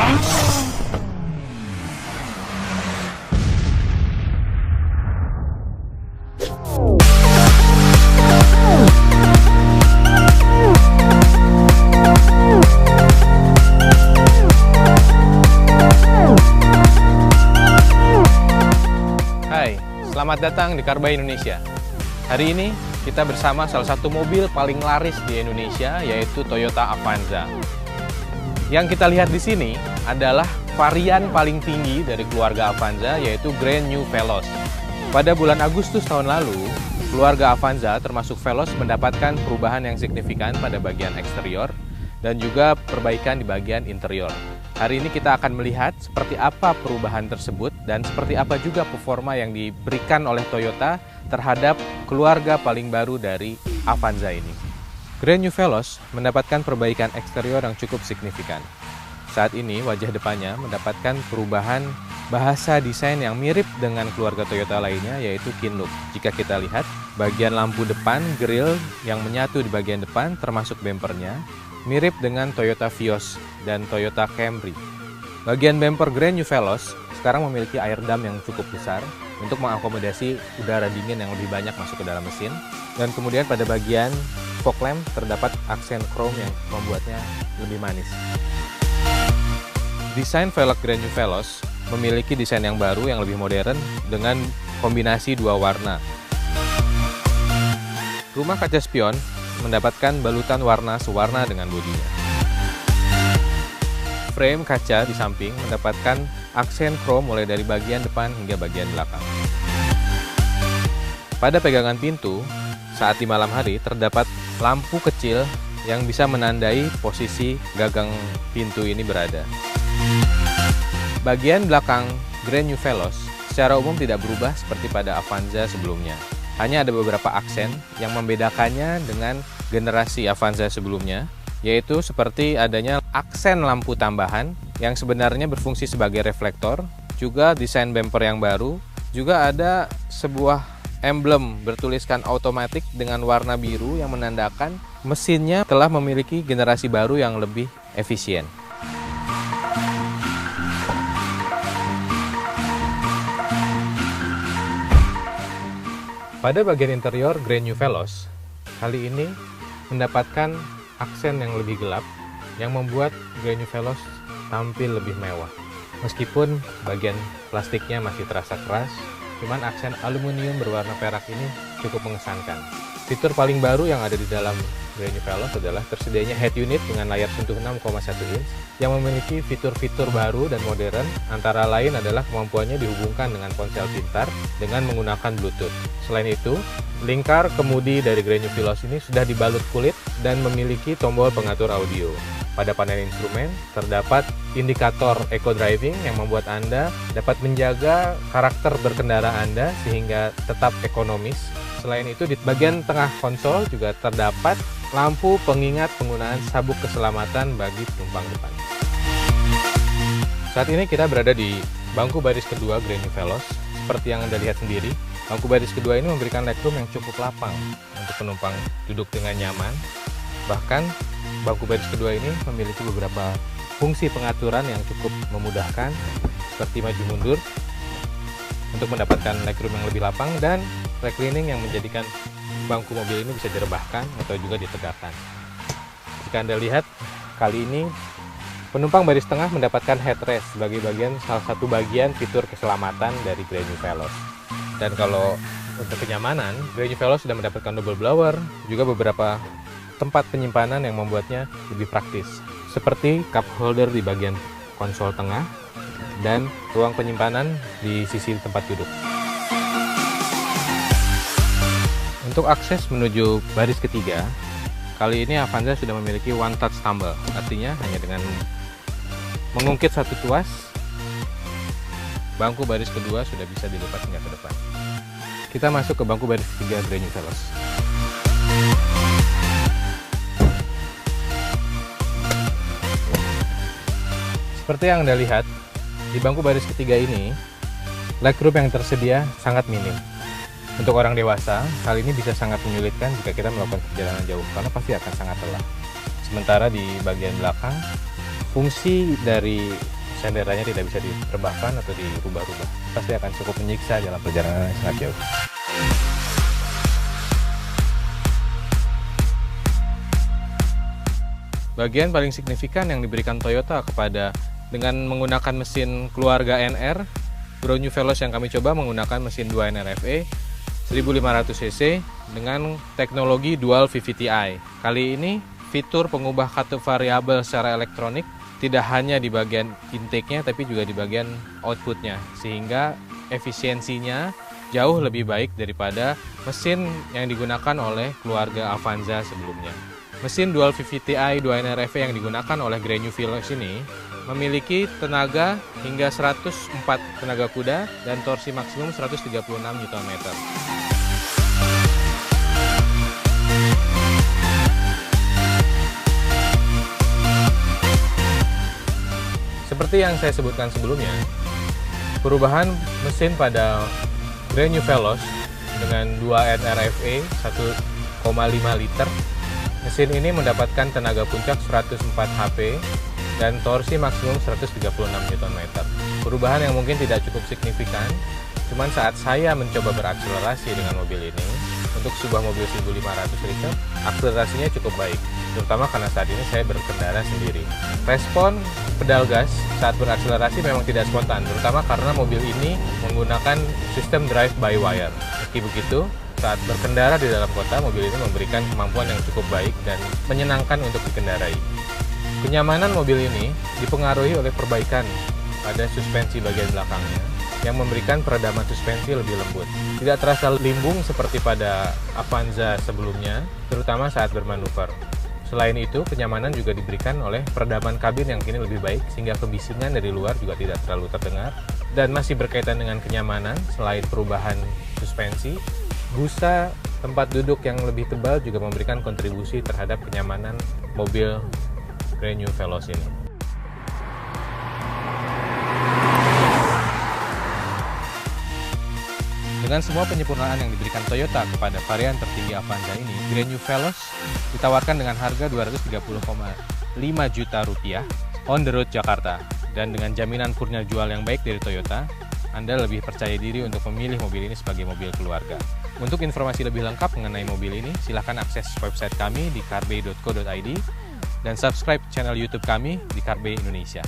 Selamat datang di Car by Indonesia. Hari ini kita bersama salah satu mobil paling laris di Indonesia, yaitu Toyota Avanza. Yang kita lihat di sini adalah varian paling tinggi dari keluarga Avanza, yaitu Grand New Veloz. Pada bulan Agustus tahun lalu, keluarga Avanza termasuk Veloz mendapatkan perubahan yang signifikan pada bagian eksterior dan juga perbaikan di bagian interior. Hari ini kita akan melihat seperti apa perubahan tersebut dan seperti apa juga performa yang diberikan oleh Toyota terhadap keluarga paling baru dari Avanza ini. Grand New Veloz mendapatkan perbaikan eksterior yang cukup signifikan. Saat ini wajah depannya mendapatkan perubahan bahasa desain yang mirip dengan keluarga Toyota lainnya, yaitu Kin Look. Jika kita lihat, bagian lampu depan, grill yang menyatu di bagian depan termasuk bempernya, mirip dengan Toyota Vios dan Toyota Camry. Bagian bumper Grand New Veloz sekarang memiliki air dam yang cukup besar untuk mengakomodasi udara dingin yang lebih banyak masuk ke dalam mesin. Dan kemudian pada bagian fog lamp terdapat aksen chrome yang membuatnya lebih manis. Desain velg Grand New Veloz memiliki desain yang baru yang lebih modern dengan kombinasi dua warna. Rumah kaca spion mendapatkan balutan warna sewarna dengan bodinya. Frame kaca di samping mendapatkan aksen chrome mulai dari bagian depan hingga bagian belakang. Pada pegangan pintu, saat di malam hari terdapat lampu kecil yang bisa menandai posisi gagang pintu ini berada. Bagian belakang Grand New Veloz secara umum tidak berubah seperti pada Avanza sebelumnya. Hanya ada beberapa aksen yang membedakannya dengan generasi Avanza sebelumnya, yaitu seperti adanya aksen lampu tambahan yang sebenarnya berfungsi sebagai reflektor, juga desain bumper yang baru, juga ada sebuah emblem bertuliskan automatic dengan warna biru yang menandakan mesinnya telah memiliki generasi baru yang lebih efisien. Pada bagian interior Grand New Veloz, kali ini mendapatkan aksen yang lebih gelap yang membuat Grand New Veloz tampil lebih mewah. Meskipun bagian plastiknya masih terasa keras, cuman aksen aluminium berwarna perak ini cukup mengesankan. Fitur paling baru yang ada di dalam Grand New Veloz adalah tersedianya head unit dengan layar sentuh 6,1 inch yang memiliki fitur-fitur baru dan modern, antara lain adalah kemampuannya dihubungkan dengan ponsel pintar dengan menggunakan Bluetooth. Selain itu, lingkar kemudi dari Grand New Veloz ini sudah dibalut kulit dan memiliki tombol pengatur audio. Pada panel instrumen terdapat indikator eco driving yang membuat Anda dapat menjaga karakter berkendara Anda sehingga tetap ekonomis. Selain itu, di bagian tengah konsol juga terdapat lampu pengingat penggunaan sabuk keselamatan bagi penumpang depan. Saat ini kita berada di bangku baris kedua Grand New Veloz. Seperti yang Anda lihat sendiri, bangku baris kedua ini memberikan legroom yang cukup lapang untuk penumpang duduk dengan nyaman. Bahkan, bangku baris kedua ini memiliki beberapa fungsi pengaturan yang cukup memudahkan, seperti maju mundur untuk mendapatkan legroom yang lebih lapang, dan reclining yang menjadikan bangku mobil ini bisa direbahkan atau juga ditegakkan. Jika Anda lihat, kali ini penumpang baris tengah mendapatkan headrest sebagai salah satu bagian fitur keselamatan dari Grand New Veloz. Dan kalau untuk kenyamanan, Grand New Veloz sudah mendapatkan double blower, juga beberapa tempat penyimpanan yang membuatnya lebih praktis, seperti cup holder di bagian konsol tengah dan ruang penyimpanan di sisi tempat duduk. Untuk akses menuju baris ketiga, kali ini Avanza sudah memiliki one touch tumble, artinya hanya dengan mengungkit satu tuas, bangku baris kedua sudah bisa dilipat hingga ke depan. Kita masuk ke bangku baris ketiga Grand New Veloz. Seperti yang Anda lihat, di bangku baris ketiga ini, legroom yang tersedia sangat minim. Untuk orang dewasa, hal ini bisa sangat menyulitkan jika kita melakukan perjalanan jauh, karena pasti akan sangat lelah. Sementara di bagian belakang, fungsi dari senderannya tidak bisa diterbahkan atau dirubah-rubah. Pasti akan cukup menyiksa dalam perjalanan yang sangat jauh. Bagian paling signifikan yang diberikan Toyota dengan menggunakan mesin keluarga NR, Brand New Veloz yang kami coba menggunakan mesin 2 NRFE 1500 cc dengan teknologi Dual VVT-i. Kali ini fitur pengubah katup variabel secara elektronik tidak hanya di bagian intake-nya tapi juga di bagian output-nya, sehingga efisiensinya jauh lebih baik daripada mesin yang digunakan oleh keluarga Avanza sebelumnya. Mesin Dual VVT-i 2 NRFE yang digunakan oleh Brand New Veloz ini memiliki tenaga hingga 104 tenaga kuda dan torsi maksimum 136 Nm. Seperti yang saya sebutkan sebelumnya, perubahan mesin pada Brand New Veloz dengan 2 NRFE 1,5 liter, mesin ini mendapatkan tenaga puncak 104 HP dan torsi maksimum 136 Nm. Perubahan yang mungkin tidak cukup signifikan, cuman saat saya mencoba berakselerasi dengan mobil ini, untuk sebuah mobil 1500 liter, akselerasinya cukup baik, terutama karena saat ini saya berkendara sendiri. Respon pedal gas saat berakselerasi memang tidak spontan, terutama karena mobil ini menggunakan sistem drive by wire. Meski begitu, saat berkendara di dalam kota, mobil ini memberikan kemampuan yang cukup baik dan menyenangkan untuk dikendarai. Kenyamanan mobil ini dipengaruhi oleh perbaikan pada suspensi bagian belakangnya yang memberikan peredaman suspensi lebih lembut. Tidak terasa limbung seperti pada Avanza sebelumnya, terutama saat bermanuver. Selain itu, kenyamanan juga diberikan oleh peredaman kabin yang kini lebih baik, sehingga kebisingan dari luar juga tidak terlalu terdengar. Dan masih berkaitan dengan kenyamanan, selain perubahan suspensi, busa tempat duduk yang lebih tebal juga memberikan kontribusi terhadap kenyamanan mobil Brand New Veloz ini. Dengan semua penyempurnaan yang diberikan Toyota kepada varian tertinggi Avanza ini, Brand New Veloz ditawarkan dengan harga Rp230,5 juta on the road Jakarta. Dan dengan jaminan purna jual yang baik dari Toyota, Anda lebih percaya diri untuk memilih mobil ini sebagai mobil keluarga. Untuk informasi lebih lengkap mengenai mobil ini, silakan akses website kami di carbay.co.id dan subscribe channel YouTube kami di Carbay Indonesia.